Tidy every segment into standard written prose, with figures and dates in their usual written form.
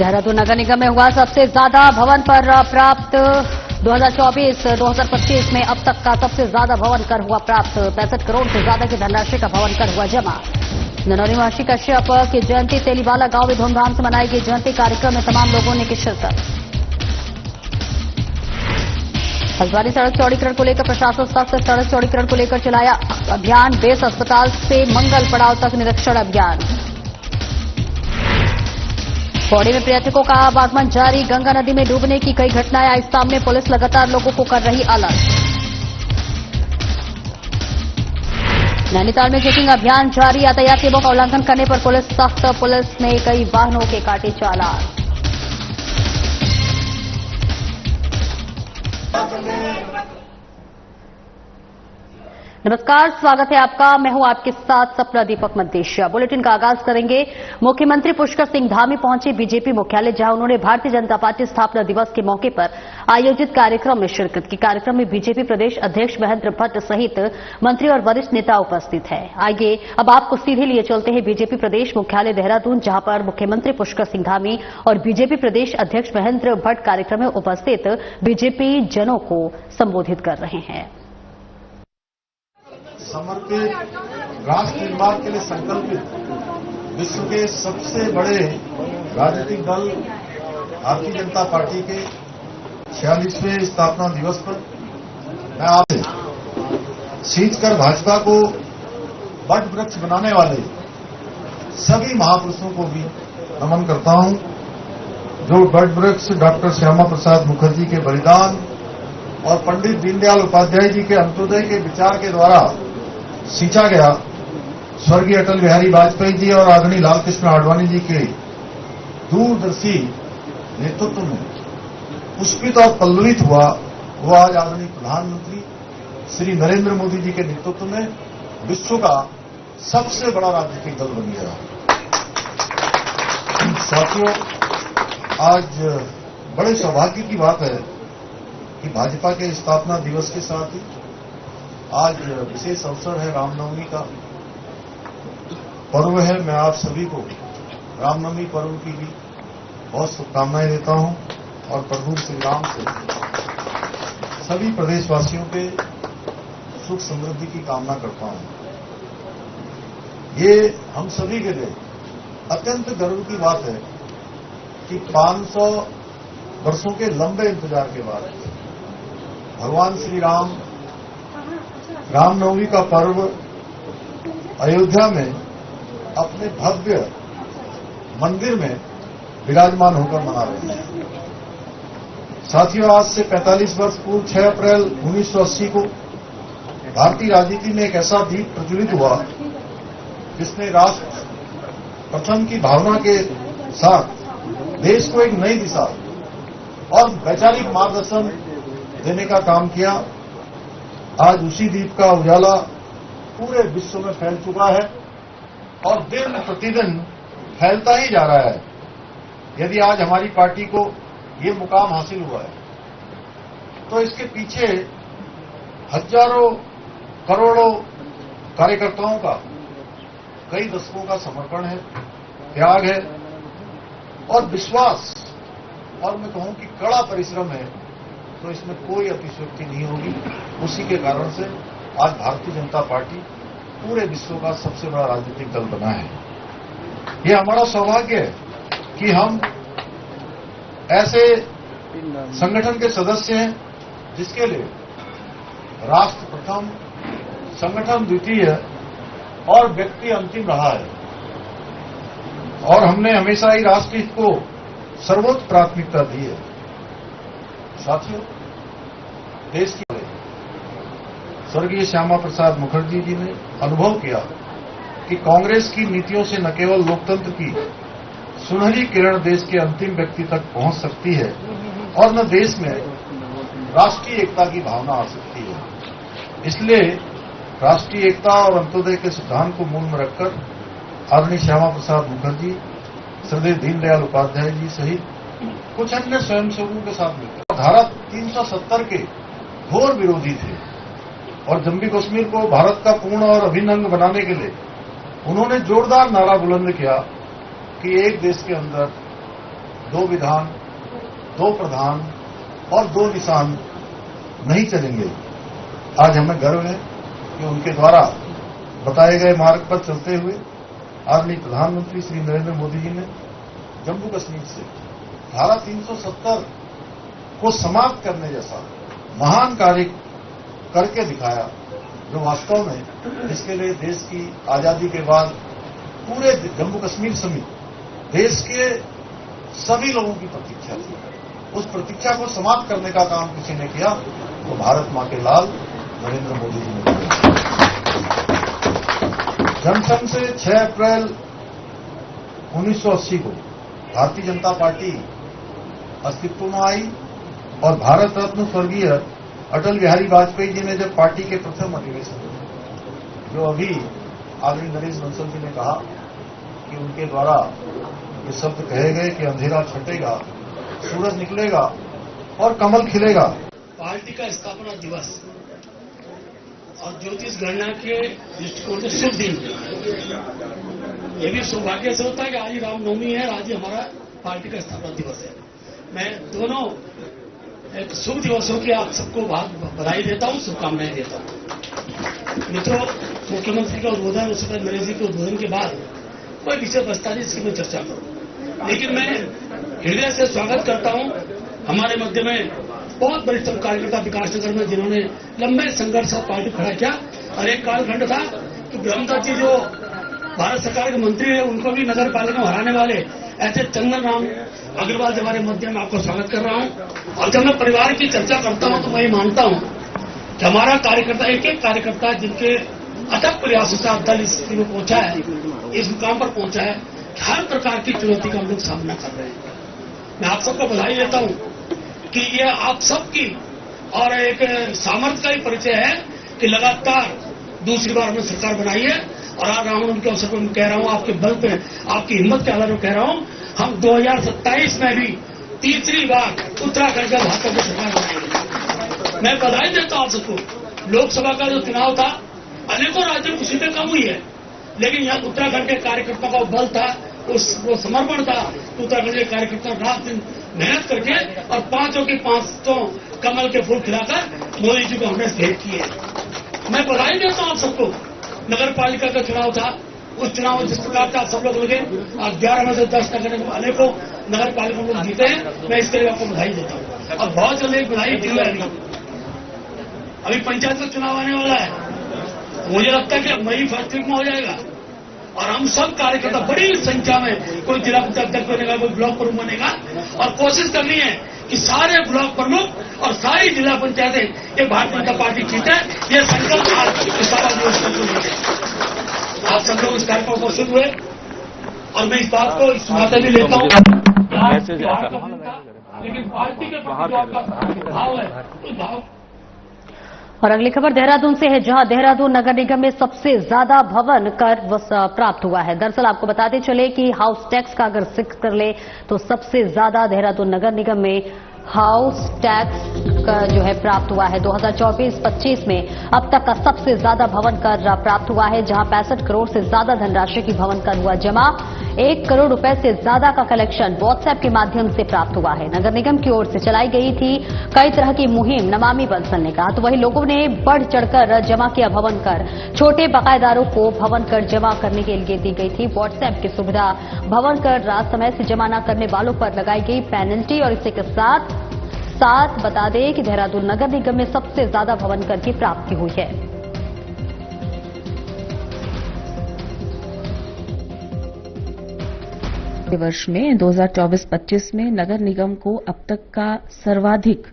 देहरादून नगर निगम में हुआ सबसे ज्यादा भवन पर प्राप्त 2024-2025 में अब तक का सबसे ज्यादा भवन कर हुआ प्राप्त 65 करोड़ से ज्यादा की धनराशि का भवन कर हुआ जमा। ननौरी महर्षि कश्यप की जयंती तेलीवाला गांव में धूमधाम से मनाई गई जयंती कार्यक्रम में तमाम लोगों ने की शिरकत। हल्द्वानी सड़क चौड़ीकरण को लेकर प्रशासन सख्त सड़क चौड़ीकरण को लेकर चलाया अभियान। बेस अस्पताल से मंगल पड़ाव तक निरीक्षण अभियान। पौड़ी में पर्यटकों का आवागमन जारी। गंगा नदी में डूबने की कई घटनाएं आई सामने। पुलिस लगातार लोगों को कर रही अलर्ट। नैनीताल में चेकिंग अभियान जारी। यातायात नियमों का उल्लंघन करने पर पुलिस सख्त। पुलिस ने कई वाहनों के काटे चालान। नमस्कार, स्वागत है आपका। मैं हूं आपके साथ सपना दीपक मद्देशिया। बुलेटिन का आगाज करेंगे। मुख्यमंत्री पुष्कर सिंह धामी पहुंचे बीजेपी मुख्यालय, जहां उन्होंने भारतीय जनता पार्टी स्थापना दिवस के मौके पर आयोजित कार्यक्रम में शिरकत की। कार्यक्रम में बीजेपी प्रदेश अध्यक्ष महेंद्र भट्ट सहित मंत्री और वरिष्ठ नेता उपस्थित है। आइए अब आपको सीधे लिए चलते हैं बीजेपी प्रदेश मुख्यालय देहरादून, जहां पर मुख्यमंत्री पुष्कर सिंह धामी और बीजेपी प्रदेश अध्यक्ष महेंद्र भट्ट कार्यक्रम में उपस्थित बीजेपी जनों को संबोधित कर रहे हैं। समर्पित राष्ट्र निर्माण के लिए संकल्पित विश्व के सबसे बड़े राजनीतिक दल भारतीय जनता पार्टी के 46वें स्थापना दिवस पर मैं आपसे सींचकर भाजपा को वट वृक्ष बनाने वाले सभी महापुरुषों को भी नमन करता हूं, जो वट वृक्ष डॉक्टर श्यामा प्रसाद मुखर्जी के बलिदान और पंडित दीनदयाल उपाध्याय जी के अंत्योदय के विचार के द्वारा सींचा गया। स्वर्गीय अटल बिहारी वाजपेयी जी और आदरणीय लालकृष्ण आडवाणी जी के दूरदर्शी नेतृत्व में पुष्पित और पल्लवित हुआ, वो आज आदरणीय प्रधानमंत्री श्री नरेंद्र मोदी जी के नेतृत्व में विश्व का सबसे बड़ा राजनीतिक दल बन गया। साथियों, आज बड़े सौभाग्य की बात है कि भाजपा के स्थापना दिवस के साथ ही आज विशेष अवसर है रामनवमी का पर्व है। मैं आप सभी को रामनवमी पर्व की भी बहुत शुभकामनाएं देता हूं और प्रभु श्री राम से सभी प्रदेशवासियों के सुख समृद्धि की कामना करता हूं। ये हम सभी के लिए अत्यंत गर्व की बात है कि 500 वर्षों के लंबे इंतजार के बाद भगवान श्री राम रामनवमी का पर्व अयोध्या में अपने भव्य मंदिर में विराजमान होकर मना रहे हैं। साथियों, आज से 45 वर्ष पूर्व 6 अप्रैल 1980 को भारतीय राजनीति में एक ऐसा दीप प्रज्वलित हुआ जिसने राष्ट्र प्रथम की भावना के साथ देश को एक नई दिशा और वैचारिक मार्गदर्शन देने का काम किया। आज उसी दीप का उजाला पूरे विश्व में फैल चुका है और दिन प्रतिदिन फैलता ही जा रहा है। यदि आज हमारी पार्टी को ये मुकाम हासिल हुआ है तो इसके पीछे हजारों करोड़ों कार्यकर्ताओं का कई दशकों का समर्पण है, त्याग है और विश्वास, और मैं कहूं कि कड़ा परिश्रम है, तो इसमें कोई अतिशयोक्ति नहीं होगी। उसी के कारण से आज भारतीय जनता पार्टी पूरे विश्व का सबसे बड़ा राजनीतिक दल बना है। ये हमारा सौभाग्य है कि हम ऐसे संगठन के सदस्य हैं जिसके लिए राष्ट्र प्रथम, संगठन द्वितीय और व्यक्ति अंतिम रहा है, और हमने हमेशा ही राष्ट्र हित को सर्वोच्च प्राथमिकता दी है। साथियों, देश की स्वर्गीय श्यामा प्रसाद मुखर्जी जी ने अनुभव किया कि कांग्रेस की नीतियों से न केवल लोकतंत्र की सुनहरी किरण देश के अंतिम व्यक्ति तक पहुंच सकती है और न देश में राष्ट्रीय एकता की भावना आ सकती है। इसलिए राष्ट्रीय एकता और अंत्योदय के सिद्धांत को मूल में रखकर आदरणीय श्यामा प्रसाद मुखर्जी, श्रद्धेय दीनदयाल उपाध्याय जी सहित कुछ अन्य स्वयंसेवकों के साथ मिलकर धारा 370 के घोर विरोधी थे और जम्मू कश्मीर को भारत का पूर्ण और अभिन्न अंग बनाने के लिए उन्होंने जोरदार नारा बुलंद किया कि एक देश के अंदर दो विधान, दो प्रधान और दो निशान नहीं चलेंगे। आज हमें गर्व है कि उनके द्वारा बताए गए मार्ग पर चलते हुए आदरणीय प्रधानमंत्री श्री नरेंद्र मोदी जी ने जम्मू कश्मीर से धारा 370 को समाप्त करने जैसा महान कार्य करके दिखाया, जो वास्तव में इसके लिए देश की आजादी के बाद पूरे जम्मू कश्मीर समेत देश के सभी लोगों की प्रतीक्षा थी। उस प्रतीक्षा को समाप्त करने का काम किसी ने किया तो भारत मां के लाल नरेंद्र मोदी जी ने किया। जंक्शन से 6 अप्रैल 1980 को भारतीय जनता पार्टी अस्तित्व में आई और भारत रत्न स्वर्गीय अटल बिहारी वाजपेयी जी ने जब पार्टी के प्रथम अधिवेशन में, जो अभी आदरणीय नरेश बंसल जी ने कहा कि उनके द्वारा ये शब्द कहे गए कि अंधेरा छटेगा, सूरज निकलेगा और कमल खिलेगा। पार्टी का स्थापना दिवस और ज्योतिष गणना के दृष्टिकोण से शुभ दिन, ये भी सौभाग्य से होता है कि आज ही रामनवमी है, आज ही हमारा पार्टी का स्थापना दिवस है। मैं दोनों एक शुभ दिवसों की आप सबको बहुत बधाई देता हूं, शुभकामनाएं देता हूं। मित्रों, मुख्यमंत्री का उद्बोधन, उसके बाद नरेश जी के उद्बोधन के बाद कोई विषय बचता नहीं जिसकी मैं चर्चा करूं, लेकिन मैं हृदय से स्वागत करता हूं हमारे मध्य में बहुत वरिष्ठ कार्यकर्ता विकासनगर में, जिन्होंने लंबे संघर्ष और पार्टी खड़ा किया। और एक कालखंड था कि ब्रह्मदत्त जी जो भारत सरकार के मंत्री है, उनको भी नगर पालिका में हराने वाले ऐसे चंदन राम अग्रवाल जी हमारे मध्य में, आपको स्वागत कर रहा हूं। और जब मैं परिवार की चर्चा करता हूं तो मैं ये मानता हूं कि हमारा कार्यकर्ता, एक एक कार्यकर्ता जिनके अथक प्रयासों से आप दल इस स्थिति में पहुंचा है, इस मुकाम पर पहुंचा है, हर प्रकार की चुनौती का हम लोग सामना कर रहे हैं। मैं आप सबको बधाई देता हूं कि ये आप सबकी और एक सामर्थ्य का ही परिचय है कि लगातार दूसरी बार हमने सरकार बनाई है। और आज रामनवमी के अवसर पर मैं कह रहा हूं, आपके बल पे, आपकी हिम्मत के आधार पर कह रहा हूं, हम 2027 में भी तीसरी बार उत्तराखंड का भाजपा की सरकार बनाएंगे। मैं बधाई देता हूं आप सबको। लोकसभा का जो चुनाव था, अनेकों राज्यों में सीटें कम हुई है, लेकिन यहाँ उत्तराखंड के कार्यकर्ताओं का बल था, वो समर्पण था। उत्तराखंड के कार्यकर्ता रात दिन मेहनत करके और 5 की 500 कमल के फूल खिलाकर मोदी जी को हमने भेंट किए। मैं बधाई देता हूं आप सबको। नगर पालिका का चुनाव था, उस चुनाव में जिस प्रकार से आप सब लोग लगे, आज 11 में से 10 नगर वाले को नगर पालिका लोग जीते हैं, मैं इसके लिए आपको बधाई देता हूं। और बहुत जल्द एक बधाई दी जाएगी। अभी पंचायत का चुनाव आने वाला है, मुझे लगता है कि मई फर्स्ट वीक में हो जाएगा। और हम सब कार्यकर्ता बड़ी संख्या में, कोई जिला पंचायत बनेगा, कोई ब्लॉक प्रमुख बनेगा, और कोशिश करनी है कि सारे ब्लॉक प्रमुख और सारी जिला पंचायतें ये भारतीय जनता पार्टी जीते। ये संकल्प आज सारा दिवस आप सब लोग इस कार्यक्रम को शुरू हुए। और मैं इस बात को इस नाते भी लेता हूँ, लेकिन पार्टी के प्रति जो आपका भाव है, उस भाव। और अगली खबर देहरादून से है, जहां देहरादून नगर निगम में सबसे ज्यादा भवन कर प्राप्त हुआ है। दरअसल आपको बताते चले कि हाउस टैक्स का अगर जिक्र कर ले तो सबसे ज्यादा देहरादून नगर निगम में हाउस टैक्स का जो है प्राप्त हुआ है। 2024-25 में अब तक का सबसे ज्यादा भवन कर प्राप्त हुआ है, जहां 65 करोड़ से ज्यादा धनराशि की भवन कर हुआ जमा। 1 करोड़ रुपए से ज्यादा का कलेक्शन व्हाट्सएप के माध्यम से प्राप्त हुआ है। नगर निगम की ओर से चलाई गई थी कई तरह की मुहिम, नमामि बंसल ने कहा, तो वही लोगों ने बढ़ चढ़कर जमा किया भवन कर। छोटे बकायेदारों को भवन कर जमा करने के लिए दी गई थी व्हाट्सएप की सुविधा। भवन कर समय से जमा न करने वालों पर लगाई गई पेनल्टी। और इसी के साथ बता दें कि देहरादून नगर निगम में सबसे ज्यादा भवन कर की प्राप्ति हुई है। वर्ष में 2024-25 में नगर निगम को अब तक का सर्वाधिक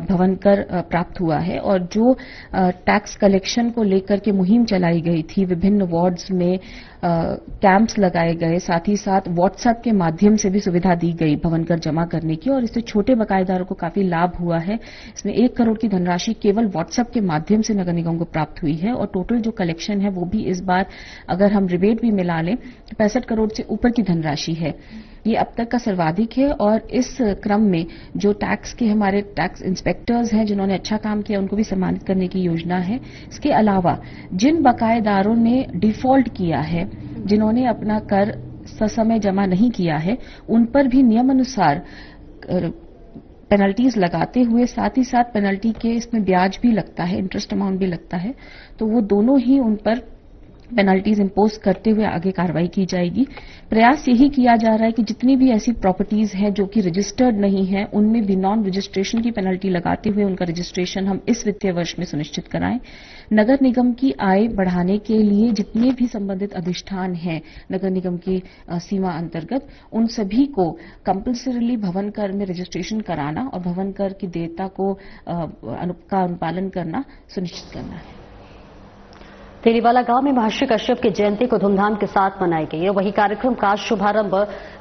भवन कर प्राप्त हुआ है। और जो टैक्स कलेक्शन को लेकर के मुहिम चलाई गई थी, विभिन्न वार्ड्स में कैंप्स लगाए गए, साथ ही साथ व्हाट्सएप के माध्यम से भी सुविधा दी गई भवन कर जमा करने की, और इससे छोटे बकायेदारों को काफी लाभ हुआ है। इसमें 1 करोड़ की धनराशि केवल व्हाट्सएप के माध्यम से नगर निगम को प्राप्त हुई है। और टोटल जो कलेक्शन है वो भी इस बार अगर हम रिबेट भी मिला लें तो 65 करोड़ से ऊपर की धनराशि है। ये अब तक का सर्वाधिक है। और इस क्रम में जो टैक्स के हमारे टैक्स इंस्पेक्टर्स हैं जिन्होंने अच्छा काम किया, उनको भी सम्मानित करने की योजना है। इसके अलावा जिन बकायेदारों ने डिफॉल्ट किया है, जिन्होंने अपना कर ससमय जमा नहीं किया है उन पर भी नियमानुसार पेनल्टीज लगाते हुए साथ ही साथ पेनल्टी के इसमें ब्याज भी लगता है, इंटरेस्ट अमाउंट भी लगता है, तो वो दोनों ही उन पर पेनल्टीज इंपोज करते हुए आगे कार्रवाई की जाएगी। प्रयास यही किया जा रहा है कि जितनी भी ऐसी प्रॉपर्टीज हैं जो कि रजिस्टर्ड नहीं है उनमें भी नॉन रजिस्ट्रेशन की पेनल्टी लगाते हुए उनका रजिस्ट्रेशन हम इस वित्तीय वर्ष में सुनिश्चित कराएं। नगर निगम की आय बढ़ाने के लिए जितने भी संबंधित अधिष्ठान हैं नगर निगम की सीमा अंतर्गत उन सभी को कंपल्सरीली भवन कर में रजिस्ट्रेशन कराना और भवन कर की देयता को का अनुपालन करना सुनिश्चित करना है। तेलीवाला गांव में महर्षि कश्यप की जयंती को धूमधाम के साथ मनाई गई। वही कार्यक्रम का शुभारंभ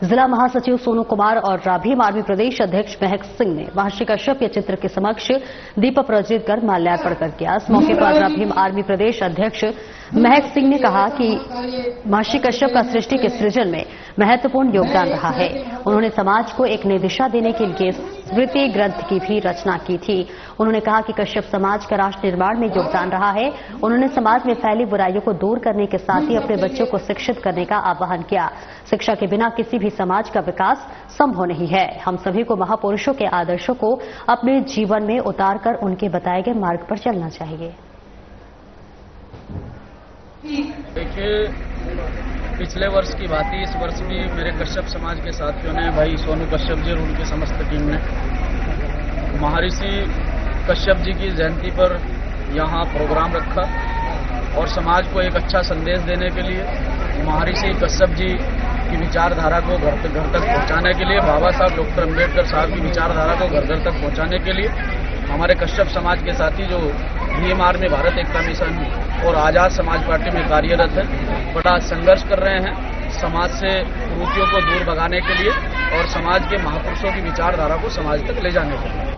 जिला महासचिव सोनू कुमार और भीम आर्मी प्रदेश अध्यक्ष महक सिंह ने महर्षि कश्यप के चित्र के समक्ष दीप प्रज्वलित कर माल्यार्पण कर किया। इस मौके पर भीम आर्मी प्रदेश अध्यक्ष महक सिंह ने कहा कि महर्षि कश्यप का सृष्टि के सृजन में महत्वपूर्ण योगदान रहा है। उन्होंने समाज को एक नई दिशा देने के लिए स्मृति ग्रंथ की भी रचना की थी। उन्होंने कहा कि कश्यप समाज का राष्ट्र निर्माण में योगदान रहा है। उन्होंने समाज में फैली बुराइयों को दूर करने के साथ ही अपने बच्चों को शिक्षित करने का आह्वान किया। शिक्षा के बिना किसी भी समाज का विकास संभव नहीं है। हम सभी को महापुरुषों के आदर्शों को अपने जीवन में उतारकर उनके बताए गए मार्ग पर चलना चाहिए। देखिए, पिछले वर्ष की बात ही इस वर्ष भी मेरे कश्यप समाज के साथियों ने, भाई सोनू कश्यप जी और उनकी समस्त टीम ने महर्षि कश्यप जी की जयंती पर यहाँ प्रोग्राम रखा और समाज को एक अच्छा संदेश देने के लिए महर्षि कश्यप जी की विचारधारा को घर तक पहुँचाने के लिए, बाबा साहब डॉक्टर अम्बेडकर साहब की विचारधारा को घर घर तक पहुँचाने के लिए हमारे कश्यप समाज के साथी जो भीम आर्मी भारत एकता मिशन और आजाद समाज पार्टी में कार्यरत है, बड़ा संघर्ष कर रहे हैं समाज से कुरीतियों को दूर भगाने के लिए और समाज के महापुरुषों की विचारधारा को समाज तक ले जाने के लिए।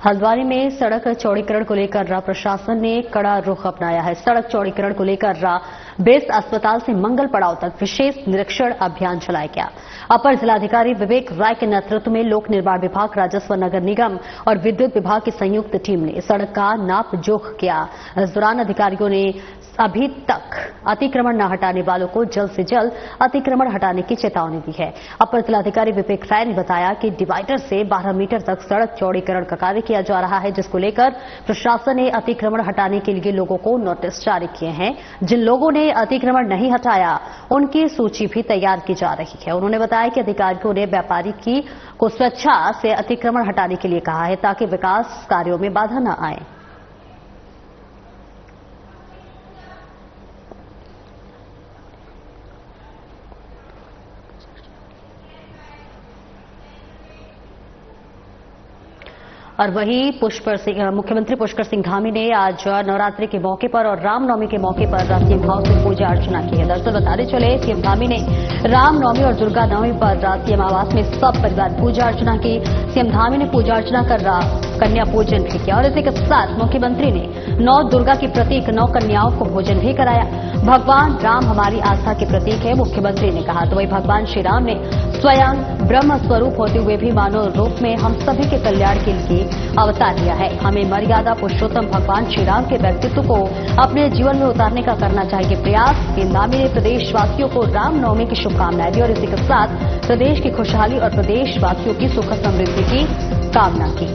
हल्द्वानी में सड़क चौड़ीकरण को लेकर प्रशासन ने कड़ा रुख अपनाया है। सड़क चौड़ीकरण को लेकर बेस अस्पताल से मंगल पड़ाव तक विशेष निरीक्षण अभियान चलाया गया। अपर जिलाधिकारी विवेक राय के नेतृत्व में लोक निर्माण विभाग, राजस्व, नगर निगम और विद्युत विभाग की संयुक्त टीम ने सड़क का नाप जोख किया। इस दौरान अधिकारियों ने अभी तक अतिक्रमण न हटाने वालों को जल्द से जल्द अतिक्रमण हटाने की चेतावनी दी है। अपर जिलाधिकारी विवेक राय ने बताया कि डिवाइडर से 12 मीटर तक सड़क चौड़ीकरण का कार्य किया जा रहा है, जिसको लेकर प्रशासन ने अतिक्रमण हटाने के लिए लोगों को नोटिस जारी किए हैं। जिन लोगों ने अतिक्रमण नहीं हटाया उनकी सूची भी तैयार की जा रही है। उन्होंने बताया कि अधिकारियों ने व्यापारी को स्वेच्छा से अतिक्रमण हटाने के लिए कहा है ताकि विकास कार्यों में बाधा न आए। और वहीं मुख्यमंत्री पुष्कर सिंह धामी ने आज नवरात्रि के मौके पर और रामनवमी के मौके पर सीएम हाउस में पूजा अर्चना की है। दरअसल बताते चले सीएम धामी ने रामनवमी और दुर्गा नवमी पर सीएम आवास में सब परिवार पूजा अर्चना की। सीएम धामी ने पूजा अर्चना कर कन्या पूजन भी किया और इसी के साथ मुख्यमंत्री ने 9 दुर्गा की प्रतीक 9 कन्याओं को भोजन भी कराया। भगवान राम हमारी आस्था के प्रतीक है, मुख्यमंत्री ने कहा। तो वही भगवान श्री राम ने स्वयं ब्रह्म स्वरूप होते हुए भी मानव रूप में हम सभी के कल्याण के लिए अवतार लिया है। हमें मर्यादा पुरुषोत्तम भगवान श्री राम के व्यक्तित्व को अपने जीवन में उतारने का करना चाहिए प्रयास। सीएम धामी ने प्रदेशवासियों को रामनवमी की शुभकामनाएं दी और इसी के साथ प्रदेश की खुशहाली और प्रदेशवासियों की सुख समृद्धि की कामना की।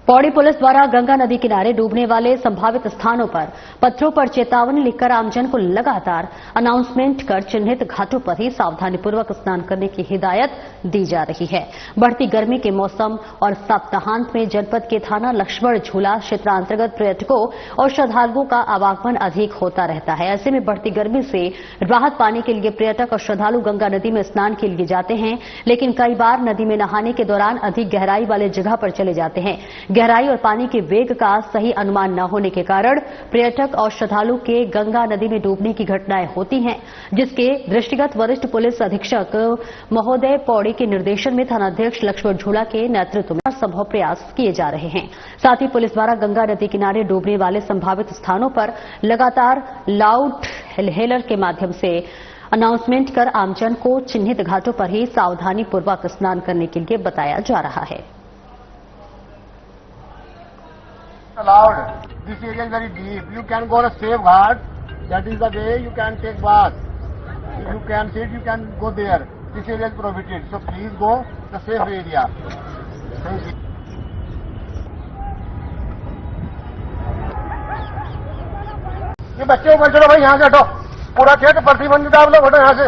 पौड़ी पुलिस द्वारा गंगा नदी किनारे डूबने वाले संभावित स्थानों पर पत्थरों पर चेतावनी लिखकर आमजन को लगातार अनाउंसमेंट कर चिन्हित घाटों पर ही सावधानीपूर्वक स्नान करने की हिदायत दी जा रही है। बढ़ती गर्मी के मौसम और सप्ताहांत में जनपद के थाना लक्ष्मण झूला क्षेत्रांतर्गत पर्यटकों और श्रद्धालुओं का आवागमन अधिक होता रहता है। ऐसे में बढ़ती गर्मी से राहत पाने के लिए पर्यटक और श्रद्धालु गंगा नदी में स्नान के लिए जाते हैं, लेकिन कई बार नदी में नहाने के दौरान अधिक गहराई वाले जगह पर चले जाते हैं। गहराई और पानी के वेग का सही अनुमान न होने के कारण पर्यटक और श्रद्धालु के गंगा नदी में डूबने की घटनाएं होती हैं, जिसके दृष्टिगत वरिष्ठ पुलिस अधीक्षक महोदय पौड़ी के निर्देशन में थानाध्यक्ष लक्ष्मण झूला के नेतृत्व में संभव प्रयास किए जा रहे हैं। साथ ही पुलिस द्वारा गंगा नदी किनारे डूबने वाले संभावित स्थानों पर लगातार लाउड हेलर के माध्यम से अनाउंसमेंट कर आमजन को चिन्हित घाटों पर ही सावधानीपूर्वक स्नान करने के लिए बताया जा रहा है। allowed. This area is very deep. You can go on a safe ghat. That is the way you can take bath. If you can sit, you can go there. This area is prohibited. So please go the safe area. Thank you. ये बच्चे ऊपर चलो भाई, यहाँ से हटो. पूरा क्षेत्र प्रतिबंधित, आप लोग हटो यहाँ से.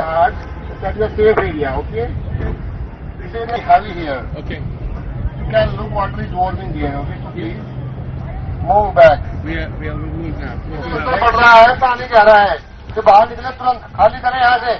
That is a safe area, okay? This area is heavy here. Okay. You can look what is evolving here, okay? So please move back. We are moving now. तो पड़ रहा है, पानी जा रहा है. तो बाहर निकले तुरंत खाली करें यहाँ से.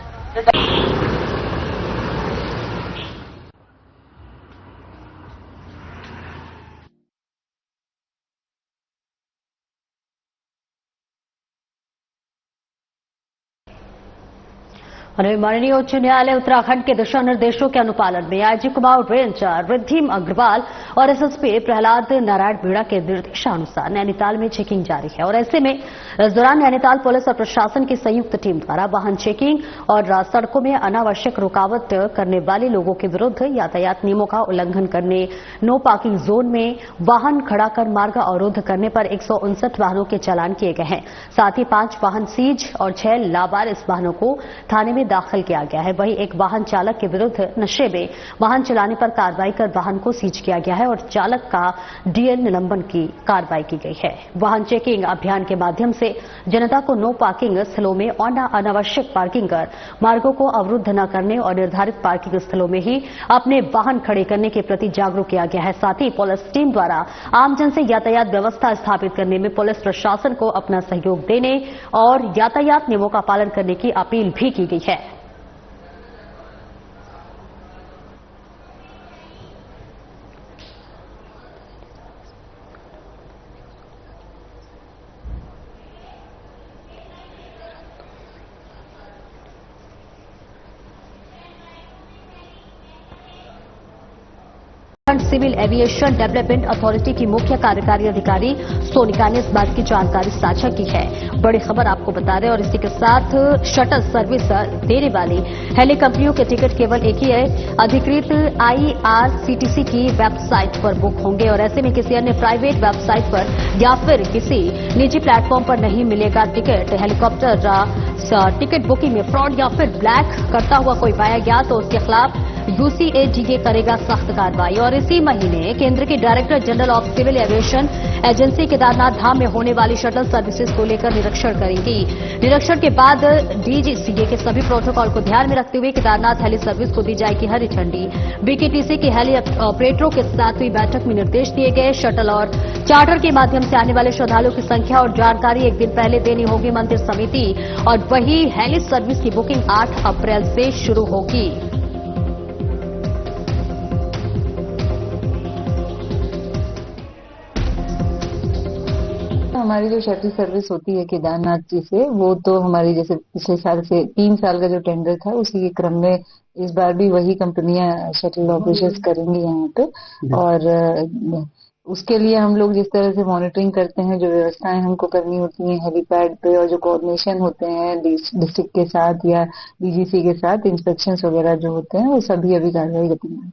અને માનનીય ઉચ્ચ न्यायालय उत्तराखंड के दिशा निर्देशों के अनुपालन में आईजी कुमाऊं रेंज रिद्धिम अग्रवाल और एसएसपी प्रहलाद नारायण बीड़ा के निर्देशानुसार नैनीताल में चेकिंग जारी है। और ऐसे में इस दौरान नैनीताल पुलिस और प्रशासन की संयुक्त टीम द्वारा वाहन चेकिंग और सड़कों में अनावश्यक रुकावट करने वाले लोगों के विरुद्ध यातायात नियमों का उल्लंघन करने, नो पार्किंग जोन में वाहन खड़ा कर मार्ग अवरुद्ध करने पर 159 वाहनों के चालान किए गए हैं। साथ ही 5 वाहन सीज और 6 लावारिस वाहनों को थाने में दाखिल किया गया है। वहीं एक वाहन चालक के विरुद्ध नशे में वाहन चलाने पर कार्रवाई कर वाहन को सीज किया गया है और चालक का डीएल निलंबन की कार्रवाई की गई है। वाहन चेकिंग अभियान के माध्यम से जनता को नो पार्किंग स्थलों में अनावश्यक पार्किंग कर मार्गों को अवरुद्ध न करने और निर्धारित पार्किंग स्थलों में ही अपने वाहन खड़े करने के प्रति जागरूक किया गया है। साथ ही पुलिस टीम द्वारा आमजन से यातायात व्यवस्था स्थापित करने में पुलिस प्रशासन को अपना सहयोग देने और यातायात नियमों का पालन करने की अपील भी की गई है। सिविल एविएशन डेवलपमेंट अथॉरिटी की मुख्य कार्यकारी अधिकारी सोनिका ने इस बात की जानकारी साझा की है। बड़ी खबर आपको बता रहे हैं और इसी के साथ शटल सर्विस देने वाली हेली कंपनियों के टिकट केवल एक ही है अधिकृत IRCTC की वेबसाइट पर बुक होंगे और ऐसे में किसी अन्य प्राइवेट वेबसाइट पर या फिर किसी निजी प्लेटफॉर्म पर नहीं मिलेगा टिकट। हेलीकॉप्टर टिकट बुकिंग में फ्रॉड या फिर ब्लैक करता हुआ कोई पाया गया तो उसके खिलाफ UCADA करेगा सख्त कार्रवाई। और इसी महीने केंद्र के Director General of Civil Aviation agency Kedarnath Dham में होने वाली शटल सर्विसेज को लेकर निरीक्षण करेंगी। निरीक्षण के बाद DGCA के सभी प्रोटोकॉल को ध्यान में रखते हुए केदारनाथ हेली सर्विस को दी जाएगी हरी झंडी। BKTC के हेली ऑपरेटरों के साथ हुई बैठक में निर्देश दिए गए। शटल और चार्टर के माध्यम से आने वाले श्रद्धालुओं की संख्या और जानकारी एक दिन पहले देनी होगी मंदिर समिति और वही हेली सर्विस की बुकिंग 8 अप्रैल से शुरू होगी। हमारी जो शटल सर्विस होती है केदारनाथ जी से, वो तो हमारी जैसे पिछले साल से 3 साल का जो टेंडर था उसी के क्रम में इस बार भी वही कंपनियां शटल ऑपरेशंस करेंगी यहाँ पे। और उसके लिए हम लोग जिस तरह से मॉनिटरिंग करते हैं, जो व्यवस्थाएं हमको करनी होती हैं हेलीपैड पे और जो कोऑर्डिनेशन होते हैं डिस्ट्रिक्ट के साथ या DGC के साथ, इंस्पेक्शंस वगैरह जो होते हैं, वो सभी अभी कार्रवाई गति में।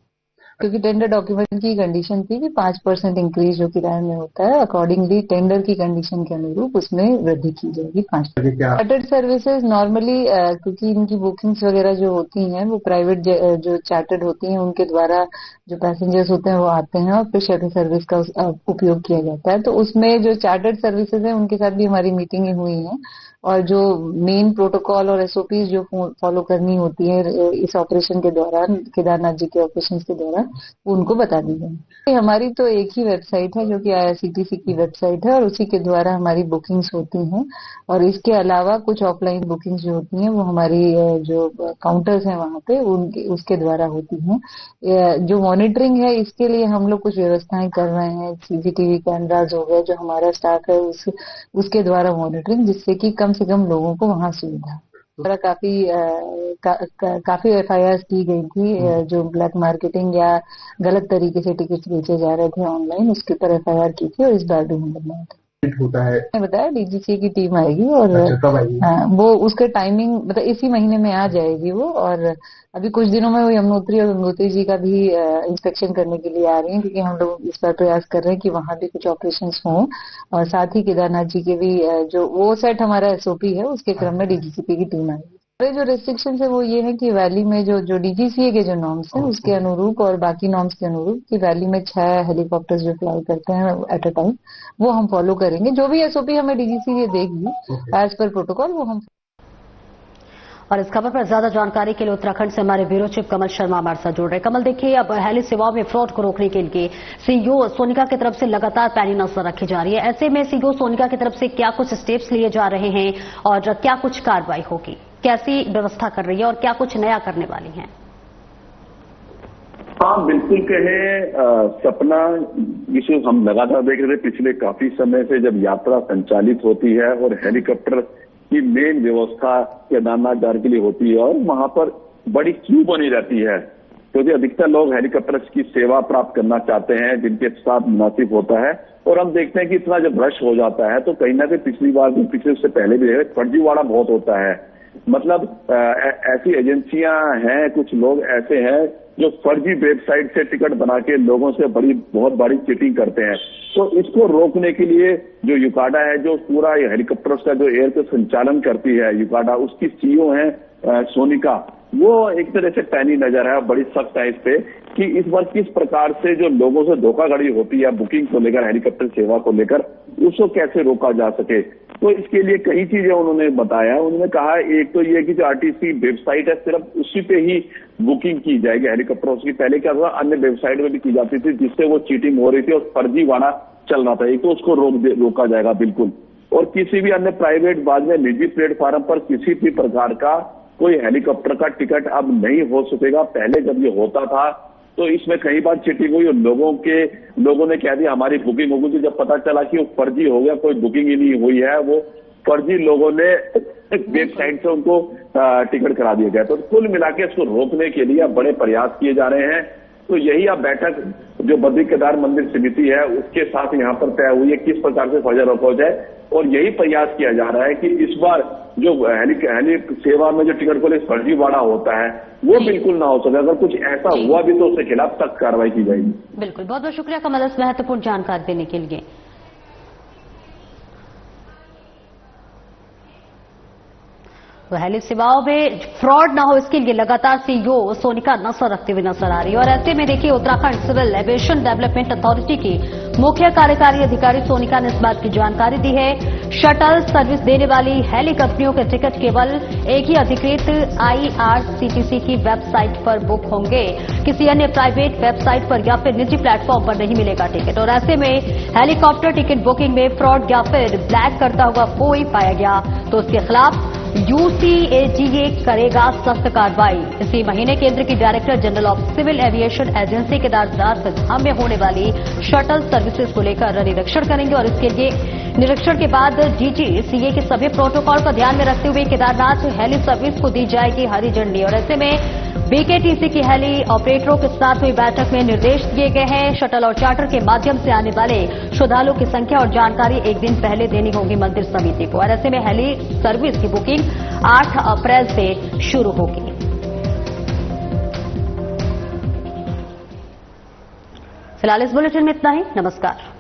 क्योंकि टेंडर डॉक्यूमेंट की कंडीशन थी कि 5% इंक्रीज जो किराए में होता है, अकॉर्डिंगली टेंडर की कंडीशन के अनुरूप उसमें वृद्धि की जाएगी 5%। चार्टर्ड सर्विसेज नॉर्मली क्योंकि इनकी बुकिंग्स वगैरह जो होती हैं वो प्राइवेट जो चार्टर्ड होती हैं उनके द्वारा जो पैसेंजर्स होते हैं वो आते हैं और फिर शटल सर्विस का उपयोग किया जाता है। तो उसमें जो चार्टर्ड सर्विसेज हैं उनके साथ भी हमारी मीटिंगें हुई हैं और जो मेन प्रोटोकॉल और SOPs जो फॉलो करनी होती है इस ऑपरेशन के दौरान, केदारनाथ जी के ऑपरेशन के दौरान, उनको बता दी गई। हमारी तो एक ही वेबसाइट है जो कि IRCTC की वेबसाइट है और उसी के द्वारा हमारी बुकिंग्स होती हैं। और इसके अलावा कुछ ऑफलाइन बुकिंग्स जो होती हैं वो हमारी जो काउंटर्स हैं वहाँ पे उसके द्वारा होती हैं। जो मॉनिटरिंग है इसके लिए हम लोग कुछ व्यवस्थाएं कर रहे हैं। CCTV कैमराज हो गए, जो हमारा स्टाफ है उसके द्वारा मॉनिटरिंग, जिससे कि कम से कम लोगों को वहाँ सुविधा। काफी FIRs की गई थी जो ब्लैक मार्केटिंग या गलत तरीके से टिकट बेचे जा रहे थे ऑनलाइन, उसके ऊपर FIR की थी और इस बार भी हम बनाए थे। होता है? मैंने बताया डीजीसी की टीम आएगी और अच्छा, कब आएगी? हाँ, वो उसका टाइमिंग मतलब इसी महीने में आ जाएगी वो। और अभी कुछ दिनों में वो यमुनोत्री और गंगोत्री जी का भी इंस्पेक्शन करने के लिए आ रही हैं, क्योंकि हम लोग इस बार प्रयास कर रहे हैं कि वहां भी कुछ ऑपरेशंस हों। और साथ ही केदारनाथ जी के भी जो वो सेट हमारा एसओपी है उसके क्रम में डीजीसीपी की टीम आएगी। जो रेस्ट्रिक्शन है वो ये है कि वैली में जो डीजीसीए के जो नॉर्म्स हैं उसके अनुरूप और बाकी नॉर्म्स के अनुरूप कि वैली में 6 हेलीकॉप्टर्स जो फ्लाई करते हैं एट अ टाइम, वो हम फॉलो करेंगे। जो भी एसओपी हमें डीजीसीए देगी एज पर प्रोटोकॉल वो हम। और इस खबर पर ज्यादा जानकारी के लिए उत्तराखंड से हमारे ब्यूरो चीफ कमल शर्मा हमारे साथ जुड़ रहे हैं। कमल, देखिए, अब हेली सेवाओं में फ्रॉड को रोकने के लिए सीईओ सोनिका की तरफ से लगातार पैनी नजर रखी जा रही है। ऐसे में सीईओ सोनिका की तरफ से क्या कुछ स्टेप्स लिए जा रहे हैं और क्या कुछ कार्रवाई होगी, कैसी व्यवस्था कर रही है और क्या कुछ नया करने वाली हैं? हाँ, बिल्कुल कहें सपना, जिसे हम लगातार देख रहे थे पिछले काफी समय से, जब यात्रा संचालित होती है और हेलीकॉप्टर की मेन व्यवस्था केदारनाथ जाने के लिए होती है और वहां पर बड़ी क्यू बनी रहती है, क्योंकि अधिकतर लोग हेलीकॉप्टर की सेवा प्राप्त करना चाहते हैं जिनके साथ मुनासिब होता है। और हम देखते हैं कि इतना जब रश हो जाता है तो कहीं ना कहीं पिछली बार भी, पिछले उससे पहले भी फर्जीवाड़ा बहुत होता है। मतलब ऐसी एजेंसियां हैं, कुछ लोग ऐसे हैं जो फर्जी वेबसाइट से टिकट बना के लोगों से बहुत बड़ी चीटिंग करते हैं। तो इसको रोकने के लिए जो युकाडा है, जो पूरा हेलीकॉप्टर्स का जो एयर का संचालन करती है युकाडा, उसकी सीईओ है सोनिका, वो एक तरह से पैनी नजर है, बड़ी सख्त है इस पे कि इस बार किस प्रकार से जो लोगों से धोखाधड़ी होती है बुकिंग को लेकर, हेलीकॉप्टर सेवा को लेकर, उसको कैसे रोका जा सके। तो इसके लिए कई चीजें उन्होंने बताया। उन्होंने कहा एक तो ये कि जो आरटीसी वेबसाइट है सिर्फ उसी पे ही बुकिंग की जाएगी हेलीकॉप्टरों की। पहले क्या था, अन्य वेबसाइट में भी की जाती थी जिससे वो चीटिंग हो रही थी और फर्जीवाड़ा चल रहा था। एक तो उसको रोका जाएगा बिल्कुल। और किसी भी अन्य प्राइवेट बाद में निजी प्लेटफॉर्म पर किसी भी प्रकार का कोई हेलीकॉप्टर का टिकट अब नहीं हो सकेगा। पहले जब ये होता था तो इसमें कई बार चीटिंग हुई और लोगों ने कह दिया हमारी बुकिंग हो गई थी। जब पता चला कि वो फर्जी हो गया, कोई बुकिंग ही नहीं हुई है, वो फर्जी लोगों ने वेबसाइट से उनको टिकट करा दिया गया। तो कुल मिला के इसको रोकने के लिए अब बड़े प्रयास किए जा रहे हैं। तो यही अब बैठक जो बद्री केदार मंदिर समिति है उसके साथ यहाँ पर तय हुई है किस प्रकार से फर्जी रोका जाए। और यही प्रयास किया जा रहा है कि इस बार जो हेली सेवा में जो टिकट को लेकर फर्जीवाड़ा होता है वो बिल्कुल ना हो सके। अगर कुछ ऐसा हुआ भी तो उसके खिलाफ सख्त कार्रवाई की जाएगी। बिल्कुल, बहुत बहुत शुक्रिया कमल इस महत्वपूर्ण जानकारी देने के लिए। तो हेली सेवाओं में फ्रॉड ना हो इसके लिए लगातार सीईओ सोनिका नजर रखते हुए नजर आ रही है। और ऐसे में देखिए, Uttarakhand civil aviation development authority की मुख्य कार्यकारी अधिकारी सोनिका ने इस बात की जानकारी दी है। शटल सर्विस देने वाली हेली कंपनियों के टिकट केवल एक ही अधिकृत आईआरसीटीसी की वेबसाइट पर बुक होंगे, किसी अन्य प्राइवेट वेबसाइट पर या फिर निजी प्लेटफॉर्म पर नहीं मिलेगा टिकट। और ऐसे में हेलीकॉप्टर टिकट बुकिंग में फ्रॉड या फिर ब्लैक करता हुआ कोई पाया गया तो उसके खिलाफ यूसीएजीए करेगा सख्त कार्रवाई। इसी महीने केंद्र की Director General of Civil Aviation agency Kedarnath Dham में होने वाली शटल सर्विसेज को लेकर निरीक्षण करेंगे। और इसके लिए निरीक्षण के बाद डीजीसीए के सभी प्रोटोकॉल को ध्यान में रखते हुए केदारनाथ हेली सर्विस को दी जाएगी हरी झंडी। और ऐसे में बीकेटीसी की हेली ऑपरेटरों के साथ हुई बैठक में निर्देश दिए गए हैं। शटल और चार्टर के माध्यम से आने वाले श्रद्धालुओं की संख्या और जानकारी एक दिन पहले देनी होगी मंदिर समिति को। और ऐसे में हेली सर्विस की बुकिंग 8 अप्रैल से शुरू होगी। फिलहाल इस बुलेटिन में इतना ही। नमस्कार।